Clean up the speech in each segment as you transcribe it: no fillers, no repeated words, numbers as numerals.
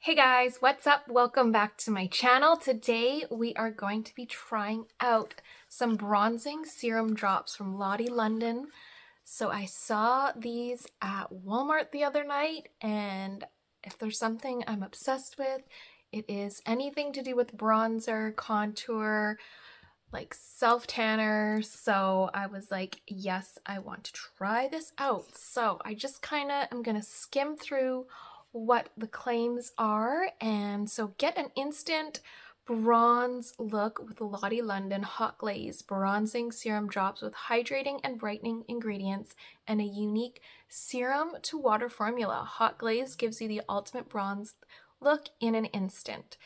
Hey guys, what's up? Welcome back to my channel. Today we are going to be trying out some bronzing serum drops from Lottie London. So I saw these at Walmart the other night, and if there's something I'm obsessed with, it is anything to do with bronzer, contour, like self-tanner. So I was like, yes, I want to try this out. So I just kind of am gonna skim through what the claims are, and so get an instant bronze look with Lottie London HOT GLAZE bronzing serum drops with hydrating and brightening ingredients and a unique serum to water formula. HOT GLAZE gives you the ultimate bronze look in an instant.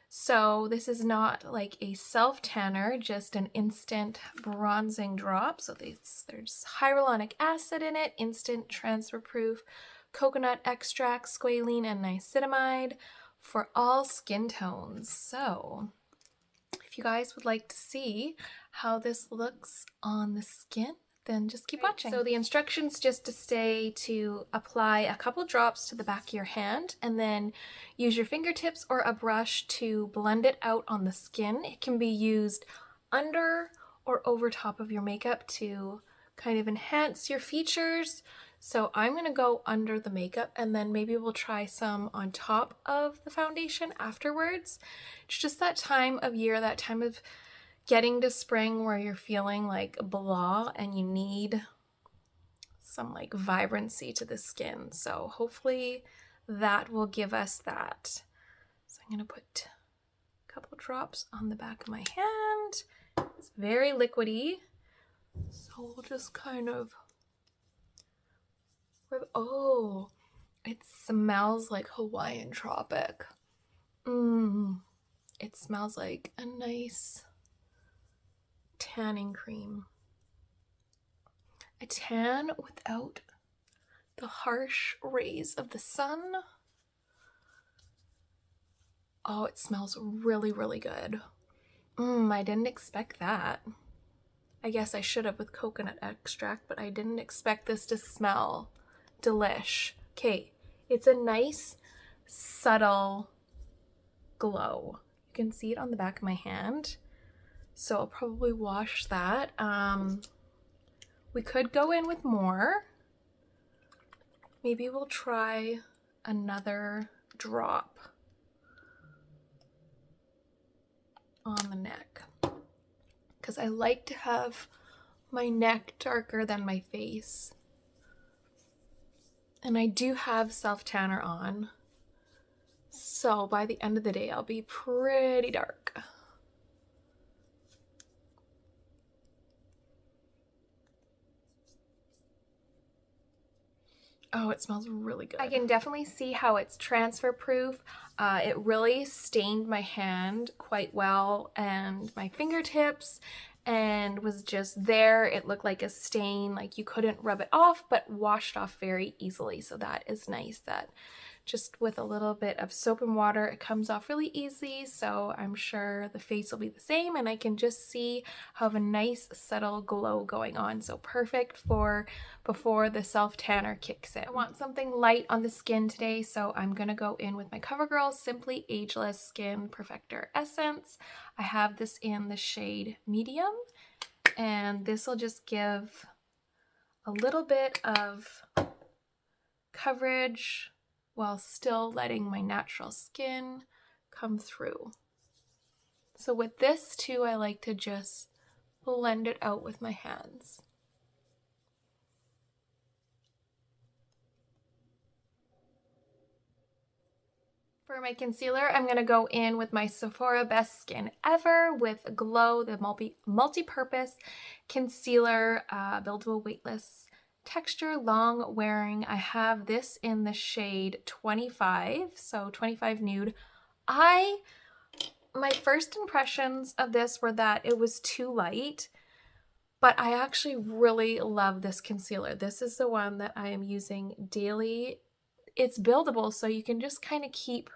So this is not like a self-tanner, just an instant bronzing drop. So there's hyaluronic acid in it, instant transfer proof, coconut extract, squalane, and niacinamide for all skin tones. So if you guys would like to see how this looks on the skin, then just keep watching. So the instructions just to apply a couple drops to the back of your hand and then use your fingertips or a brush to blend it out on the skin. It can be used under or over top of your makeup to kind of enhance your features. So I'm gonna go under the makeup and then maybe we'll try some on top of the foundation afterwards. It's just that time of year, that time of getting to spring where you're feeling like blah and you need some like vibrancy to the skin. So hopefully that will give us that. So I'm gonna put a couple drops on the back of my hand. It's very liquidy. So we'll just kind of, oh, it smells like Hawaiian tropic. It smells like a nice tanning cream. A tan without the harsh rays of the sun. Oh, it smells really, really good. I didn't expect that. I guess I should have with coconut extract, but I didn't expect this to smell delish. Okay, it's a nice, subtle glow. You can see it on the back of my hand. So I'll probably wash that. We could go in with more. Maybe we'll try another drop on the neck, because I like to have my neck darker than my face. And I do have self-tanner on, so by the end of the day I'll be pretty dark. Oh, it smells really good. I can definitely see how it's transfer proof. It really stained my hand quite well and my fingertips, and was just there. It looked like a stain, like you couldn't rub it off, but washed off very easily. So that is nice, that just with a little bit of soap and water, it comes off really easy. So I'm sure the face will be the same, and I can just see how I have a nice subtle glow going on. So perfect for before the self-tanner kicks in. I want something light on the skin today, so I'm gonna go in with my CoverGirl Simply Ageless Skin Perfector Essence. I have this in the shade medium, and this will just give a little bit of coverage while still letting my natural skin come through. So with this too, I like to just blend it out with my hands. For my concealer, I'm gonna go in with my Sephora Best Skin Ever with Glow, the multi-purpose concealer, buildable weightless texture, long wearing. I have this in the shade 25, so 25 nude. My first impressions of this were that it was too light, but I actually really love this concealer. This is the one that I am using daily. It's buildable, so you can just kind of keep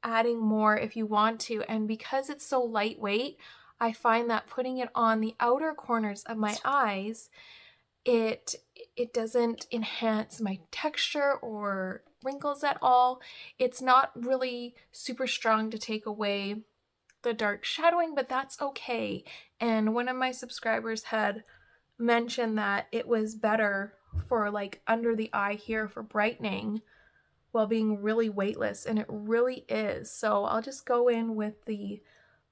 adding more if you want to, and because it's so lightweight, I find that putting it on the outer corners of my eyes, it doesn't enhance my texture or wrinkles at all. It's not really super strong to take away the dark shadowing, but that's okay. And one of my subscribers had mentioned that it was better for like under the eye here for brightening while being really weightless, and it really is. So I'll just go in with the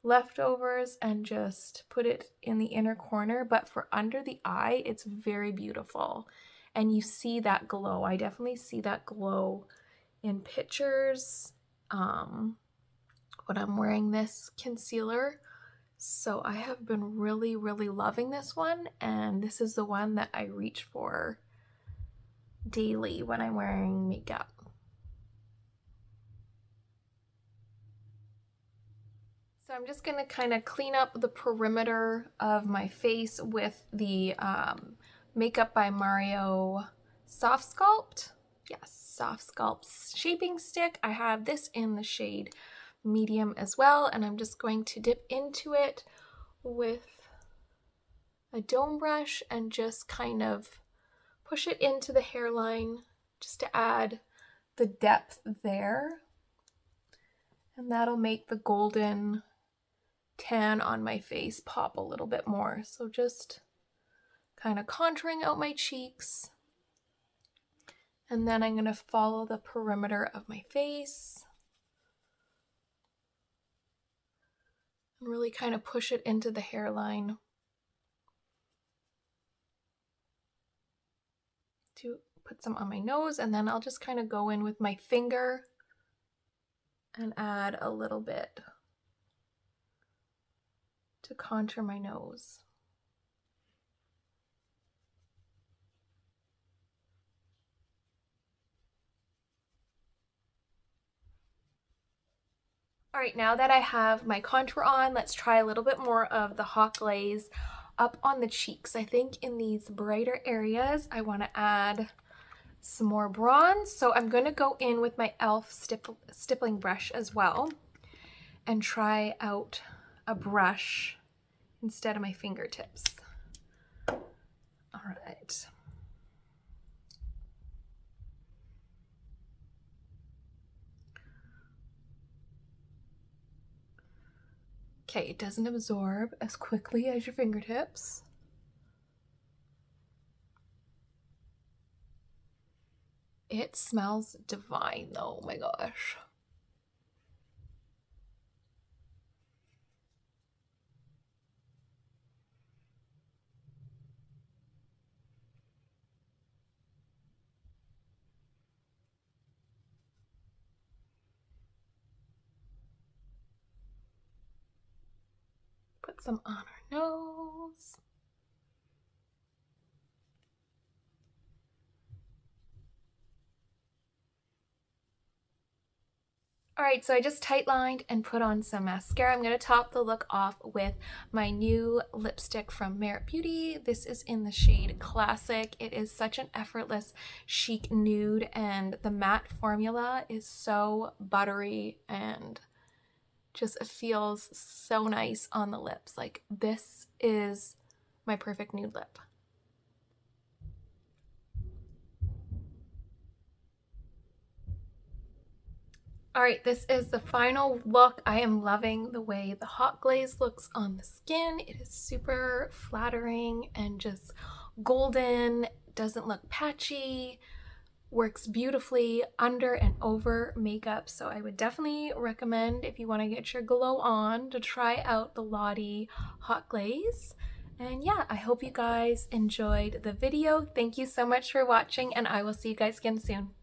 leftovers and just put it in the inner corner, but for under the eye it's very beautiful and you see that glow. I definitely see that glow in pictures when I'm wearing this concealer. So I have been really loving this one, and this is the one that I reach for daily when I'm wearing makeup. So I'm just gonna kind of clean up the perimeter of my face with the Makeup by Mario Soft Sculpt. Yes, Soft Sculpt Shaping Stick. I have this in the shade medium as well, and I'm just going to dip into it with a dome brush and just kind of push it into the hairline just to add the depth there. And that'll make the golden tan on my face pop a little bit more. So just kind of contouring out my cheeks. And then I'm going to follow the perimeter of my face and really kind of push it into the hairline to put some on my nose. And then I'll just kind of go in with my finger and add a little bit to contour my nose. All right, now that I have my contour on, let's try a little bit more of the Hot Glaze up on the cheeks. I think in these brighter areas, I want to add some more bronze. So I'm going to go in with my e.l.f. stippling brush as well and try out a brush instead of my fingertips. All right. Okay, it doesn't absorb as quickly as your fingertips. It smells divine though, oh my gosh. Put some on our nose. All right, so I just tight lined and put on some mascara. I'm gonna top the look off with my new lipstick from Merit Beauty. This is in the shade Classic. It is such an effortless, chic nude, and the matte formula is so buttery and just it feels so nice on the lips. Like, this is my perfect nude lip. All right, this is the final look. I am loving the way the Hot Glaze looks on the skin. It is super flattering and just golden, doesn't look patchy, works beautifully under and over makeup. So I would definitely recommend, if you want to get your glow on, to try out the Lottie Hot Glaze. And yeah, I hope you guys enjoyed the video. Thank you so much for watching, and I will see you guys again soon.